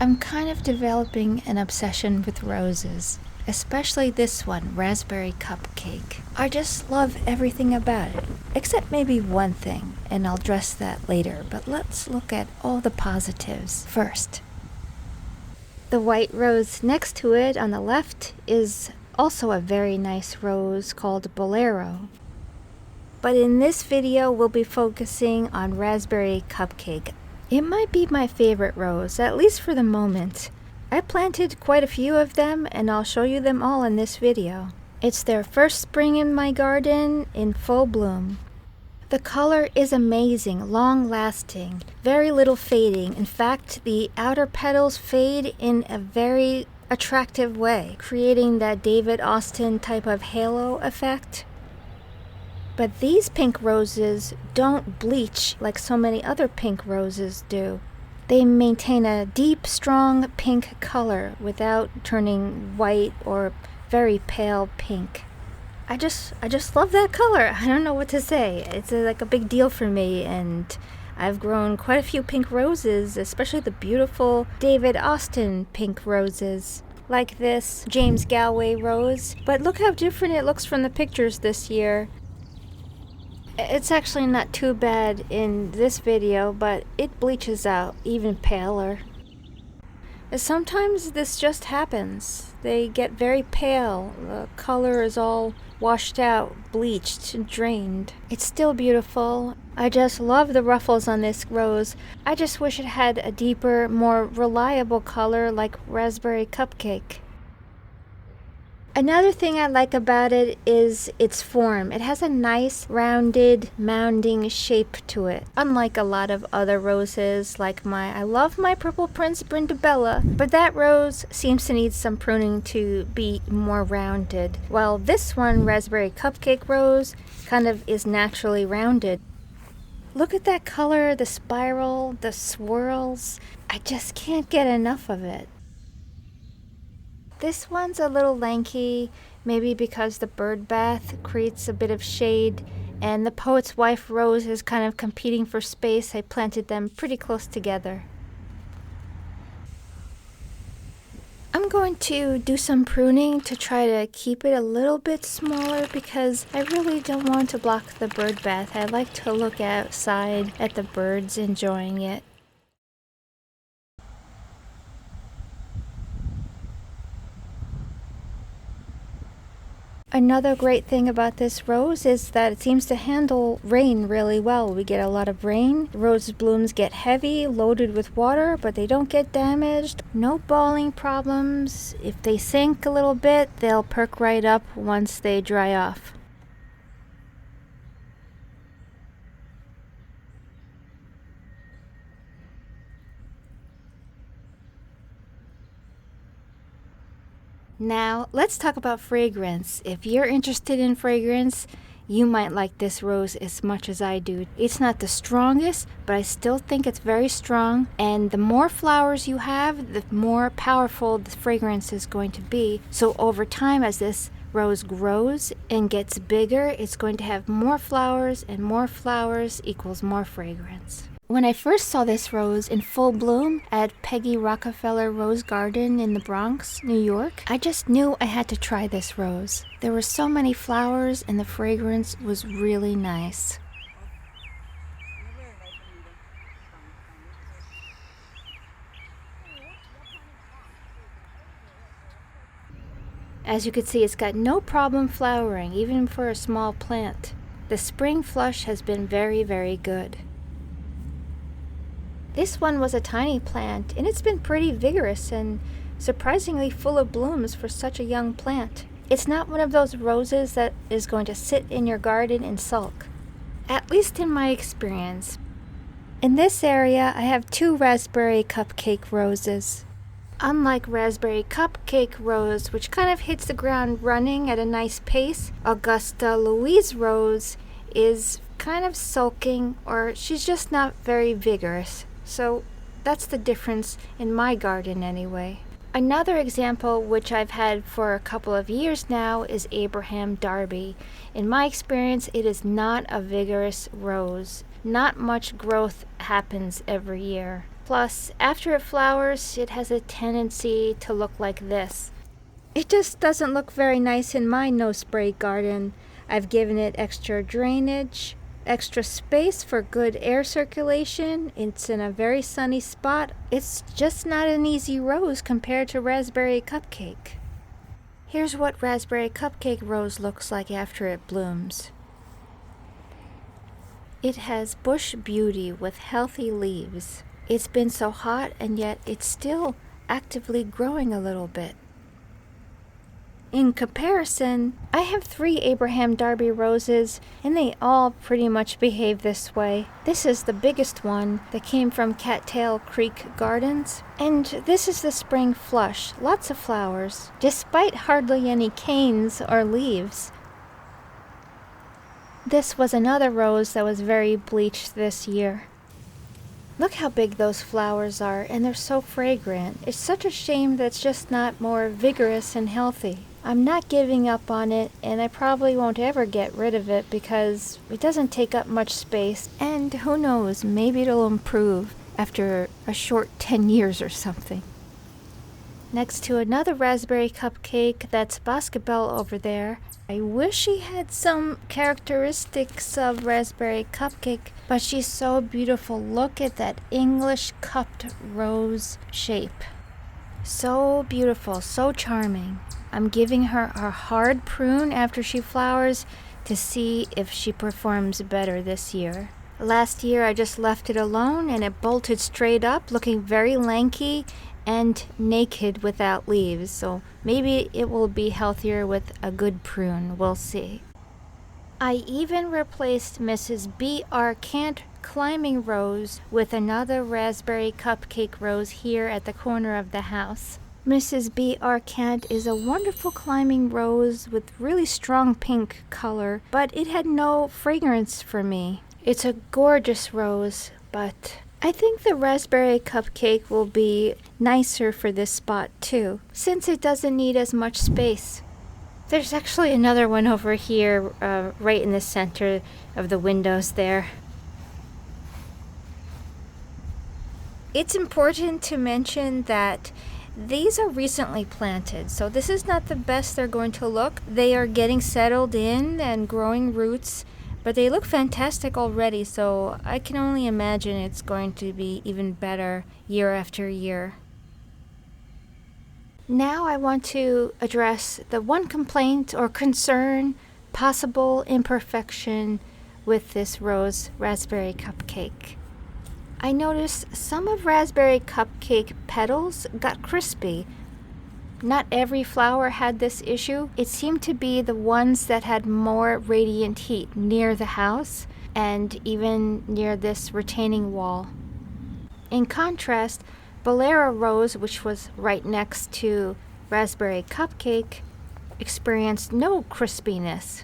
I'm kind of developing an obsession with roses, especially this one, Raspberry Cupcake. I just love everything about it, except maybe one thing, and I'll address that later, but let's look at all the positives first. The white rose next to it on the left is also a very nice rose called Bolero. But in this video, we'll be focusing on Raspberry Cupcake. It might be my favorite rose, at least for the moment. I planted quite a few of them, and I'll show you them all in this video. It's their first spring in my garden in full bloom. The color is amazing, long-lasting, very little fading. In fact, the outer petals fade in a very attractive way, creating that David Austin type of halo effect. But these pink roses don't bleach like so many other pink roses do. They maintain a deep, strong pink color without turning white or very pale pink. I just love that color. I don't know what to say. It's like a big deal for me, and I've grown quite a few pink roses, especially the beautiful David Austin pink roses, like this James Galway rose. But look how different it looks from the pictures this year. It's actually not too bad in this video, but it bleaches out even paler. Sometimes this just happens. They get very pale. The color is all washed out, bleached, and drained. It's still beautiful. I just love the ruffles on this rose. I just wish it had a deeper, more reliable color like Raspberry Cupcake. Another thing I like about it is its form. It has a nice rounded mounding shape to it. Unlike a lot of other roses, like I love my Purple Prince Brindabella, but that rose seems to need some pruning to be more rounded. While this one, Raspberry Cupcake rose, kind of is naturally rounded. Look at that color, the spiral, the swirls. I just can't get enough of it. This one's a little lanky, maybe because the bird bath creates a bit of shade, and the Poet's Wife rose is kind of competing for space. I planted them pretty close together. I'm going to do some pruning to try to keep it a little bit smaller because I really don't want to block the bird bath. I like to look outside at the birds enjoying it. Another great thing about this rose is that it seems to handle rain really well. We get a lot of rain. Rose blooms get heavy, loaded with water, but they don't get damaged. No balling problems. If they sink a little bit, they'll perk right up once they dry off. Now, let's talk about fragrance. If you're interested in fragrance, you might like this rose as much as I do. It's not the strongest, but I still think it's very strong. And the more flowers you have, the more powerful the fragrance is going to be. So over time, as this rose grows and gets bigger, it's going to have more flowers, and more flowers equals more fragrance. When I first saw this rose in full bloom at Peggy Rockefeller Rose Garden in the Bronx, New York, I just knew I had to try this rose. There were so many flowers and the fragrance was really nice. As you can see, it's got no problem flowering, even for a small plant. The spring flush has been very, very good. This one was a tiny plant, and it's been pretty vigorous and surprisingly full of blooms for such a young plant. It's not one of those roses that is going to sit in your garden and sulk, at least in my experience. In this area, I have 2 Raspberry Cupcake roses. Unlike Raspberry Cupcake rose, which kind of hits the ground running at a nice pace, Augusta Louise rose is kind of sulking, or she's just not very vigorous. So that's the difference in my garden anyway. Another example, which I've had for a couple of years now, is Abraham Darby. In my experience, it is not a vigorous rose. Not much growth happens every year. Plus, after it flowers, it has a tendency to look like this. It just doesn't look very nice in my no-spray garden. I've given it extra drainage, extra space for good air circulation. It's in a very sunny spot. It's just not an easy rose compared to Raspberry Cupcake. Here's what Raspberry Cupcake rose looks like after it blooms. It has bush beauty with healthy leaves. It's been so hot and yet it's still actively growing a little bit. In comparison, I have 3 Abraham Darby roses and they all pretty much behave this way. This is the biggest one that came from Cattail Creek Gardens. And this is the spring flush, lots of flowers, despite hardly any canes or leaves. This was another rose that was very bleached this year. Look how big those flowers are, and they're so fragrant. It's such a shame that it's just not more vigorous and healthy. I'm not giving up on it, and I probably won't ever get rid of it because it doesn't take up much space, and who knows, maybe it'll improve after a short 10 years or something. Next to another Raspberry Cupcake, that's Basketball over there. I wish she had some characteristics of Raspberry Cupcake, but she's so beautiful. Look at that English cupped rose shape. So beautiful, so charming. I'm giving her a hard prune after she flowers to see if she performs better this year. Last year I just left it alone and it bolted straight up, looking very lanky and naked without leaves, so maybe it will be healthier with a good prune. We'll see. I even replaced Mrs. B.R. Kant climbing rose with another Raspberry Cupcake rose here at the corner of the house. Mrs. B.R. Kant is a wonderful climbing rose with really strong pink color, but it had no fragrance for me. It's a gorgeous rose, but I think the Raspberry Cupcake will be nicer for this spot too, since it doesn't need as much space. There's actually another one over here, right in the center of the windows there. It's important to mention that these are recently planted, so this is not the best they're going to look. They are getting settled in and growing roots, but they look fantastic already, so I can only imagine it's going to be even better year after year. Now I want to address the one complaint or concern, possible imperfection with this rose Raspberry Cupcake. I noticed some of Raspberry Cupcake petals got crispy. Not every flower had this issue. It seemed to be the ones that had more radiant heat near the house and even near this retaining wall. In contrast, Bolero Rose, which was right next to Raspberry Cupcake, experienced no crispiness.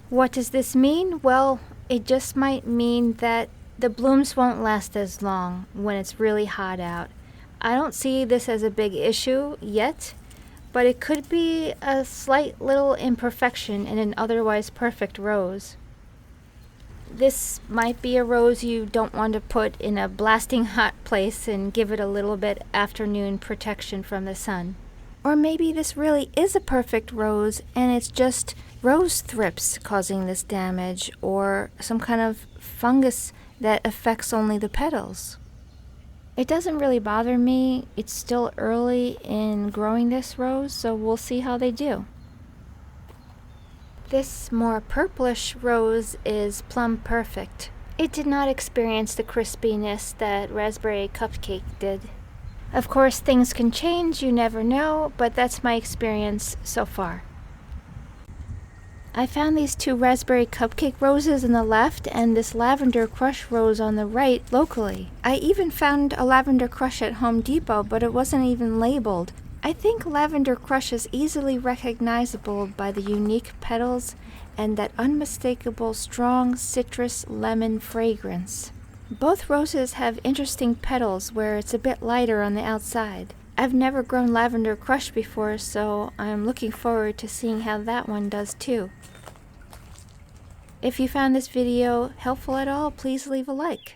What does this mean? Well, it just might mean that the blooms won't last as long when it's really hot out. I don't see this as a big issue yet, but it could be a slight little imperfection in an otherwise perfect rose. This might be a rose you don't want to put in a blasting hot place and give it a little bit afternoon protection from the sun. Or maybe this really is a perfect rose and it's just rose thrips causing this damage, or some kind of fungus that affects only the petals. It doesn't really bother me. It's still early in growing this rose, so we'll see how they do. This more purplish rose is plum perfect. It did not experience the crispiness that Raspberry Cupcake did. Of course, things can change, you never know, but that's my experience so far. I found these 2 Raspberry Cupcake roses on the left and this Lavender Crush rose on the right locally. I even found a Lavender Crush at Home Depot, but it wasn't even labeled. I think Lavender Crush is easily recognizable by the unique petals and that unmistakable strong citrus lemon fragrance. Both roses have interesting petals where it's a bit lighter on the outside. I've never grown Lavender Crush before, so I'm looking forward to seeing how that one does too. If you found this video helpful at all, please leave a like.